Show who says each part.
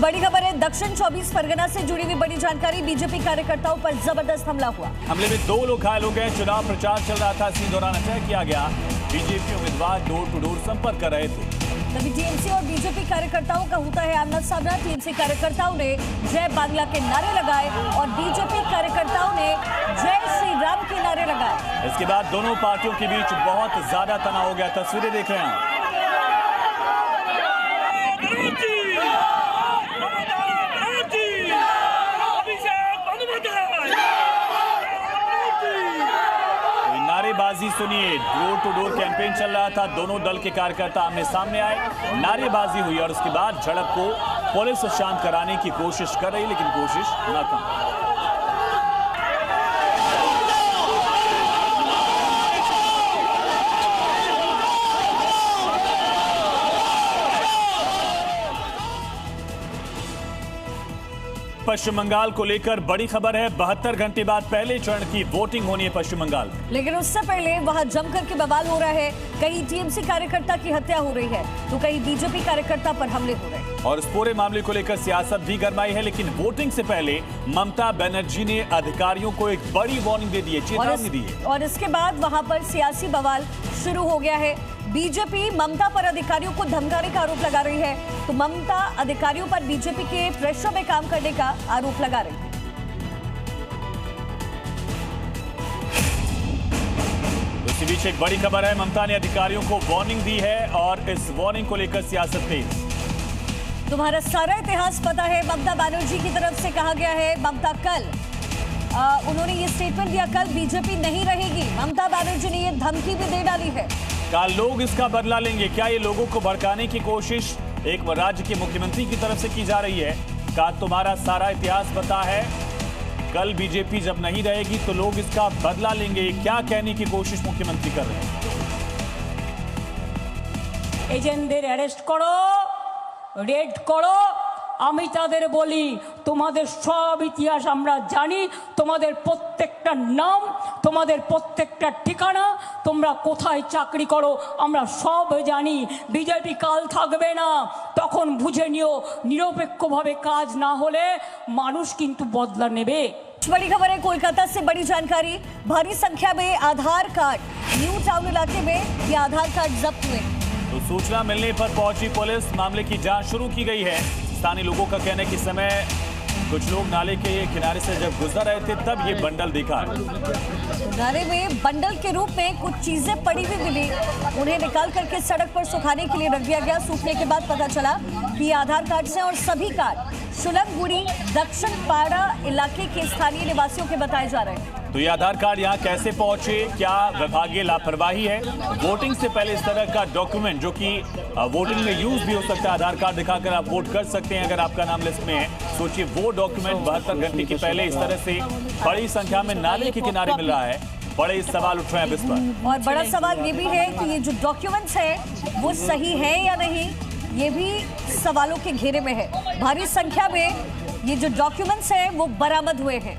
Speaker 1: बड़ी खबर है, दक्षिण 24 परगना से जुड़ी हुई बड़ी जानकारी। बीजेपी कार्यकर्ताओं पर जबरदस्त हमला हुआ।
Speaker 2: हमले में 2 लोग घायल हो गए। चुनाव प्रचार चल रहा था, इसी दौरान अटैक किया गया। बीजेपी उम्मीदवार डोर टू डोर संपर्क कर रहे थे।
Speaker 1: तभी टीएमसी और बीजेपी कार्यकर्ताओं का होता है आमना सामना। टीएमसी कार्यकर्ताओं ने जय बांग्ला के नारे लगाए और बीजेपी कार्यकर्ताओं ने जय श्री राम के नारे लगाए।
Speaker 2: इसके बाद दोनों पार्टियों के बीच बहुत ज्यादा तनाव हो गया। तस्वीरें देख रहे हैं। नारेबाजी सुनिए, डोर टू डोर कैंपेन चल रहा था। दोनों दल के कार्यकर्ता आमने सामने आए, नारेबाजी हुई और उसके बाद झड़प को पुलिस शांत कराने की कोशिश कर रही, लेकिन कोशिश नाकाम। पश्चिम बंगाल को लेकर बड़ी खबर है। 72 घंटे बाद पहले चरण की वोटिंग होनी है पश्चिम बंगाल।
Speaker 1: लेकिन उससे पहले वहां जमकर के बवाल हो रहा है। कहीं टीएमसी कार्यकर्ता की हत्या हो रही है तो कहीं बीजेपी कार्यकर्ता पर हमले हो रहे हैं।
Speaker 2: और इस पूरे मामले को लेकर सियासत भी गरमाई है। लेकिन वोटिंग से पहले ममता बनर्जी ने अधिकारियों को एक बड़ी वार्निंग दे दी है, चेतावनी दी है।
Speaker 1: और इसके बाद वहां पर सियासी बवाल शुरू हो गया है। बीजेपी ममता पर अधिकारियों को धमकाने का आरोप लगा रही है, तो ममता अधिकारियों पर बीजेपी के प्रेशर में काम करने का आरोप लगा रही है।
Speaker 2: इसी बीच एक बड़ी खबर है, ममता ने अधिकारियों को वार्निंग दी है और इस वार्निंग को लेकर सियासत तेज।
Speaker 1: तुम्हारा सारा इतिहास पता है। ममता बनर्जी की तरफ से कहा गया है, ममता कल उन्होंने ये स्टेटमेंट दिया, कल बीजेपी नहीं रहेगी। ममता बनर्जी ने ये धमकी भी दे डाली है।
Speaker 2: कल लोग इसका बदला लेंगे। क्या ये लोगों को भड़काने की कोशिश एक राज्य के मुख्यमंत्री की तरफ से की जा रही है? कहा तुम्हारा सारा इतिहास पता है, कल बीजेपी जब नहीं रहेगी तो लोग इसका बदला लेंगे। क्या कहने की कोशिश मुख्यमंत्री कर रहे हैं?
Speaker 3: एजेंटদের অ্যারেস্ট করো, রেড করো। আমি তাদের বলি, তোমাদের সব ইতিহাস আমরা জানি, তোমাদের প্রত্যেকটা নাম, তোমাদের প্রত্যেকটা ঠিকানা, তোমরা কোথায় চাকরি করো আমরা সব জানি। বিজেপি কাল থাকবে না, তখন বুঝে নিও নিরপেক্ষভাবে কাজ না হলে মানুষ কিন্তু বদলা নেবে।
Speaker 1: बड़ी खबर है, कोलकाता से बड़ी जानकारी। भारी संख्या में आधार कार्ड न्यू टाउन इलाके में ये आधार कार्ड जब्त हुए।
Speaker 2: तो सूचना मिलने पर पहुंची पुलिस, मामले की जांच शुरू की गई है। स्थानीय लोगों का कहना है कि समय कुछ लोग नाले के किनारे से जब गुजर रहे थे तब ये बंडल दिखा।
Speaker 1: नाले में बंडल के रूप में कुछ चीजें पड़ी हुई मिली, उन्हें निकाल करके सड़क पर सुखाने के लिए रख दिया गया। सूखने के बाद पता चला कि आधार कार्ड से और सभी कार्ड शुलंगगुड़ी दक्षिण पाड़ा इलाके के स्थानीय निवासियों के बताए जा रहे हैं।
Speaker 2: तो ये आधार कार्ड यहाँ कैसे पहुंचे? क्या विभागीय लापरवाही है? वोटिंग से पहले इस तरह का डॉक्यूमेंट जो कि वोटिंग में यूज भी हो सकता है, आधार कार्ड दिखाकर आप वोट कर सकते हैं अगर आपका नाम लिस्ट में है। सोचिए वो डॉक्यूमेंट 72 घंटे के पहले इस तरह से बड़ी संख्या में नाले के किनारे मिल रहा है। बड़े सवाल उठ रहे हैं इस पर।
Speaker 1: और बड़ा सवाल ये भी है कि ये जो डॉक्यूमेंट्स है वो सही है या नहीं, ये भी सवालों के घेरे में है। भारी संख्या में ये जो डॉक्यूमेंट्स हैं वो बरामद हुए हैं।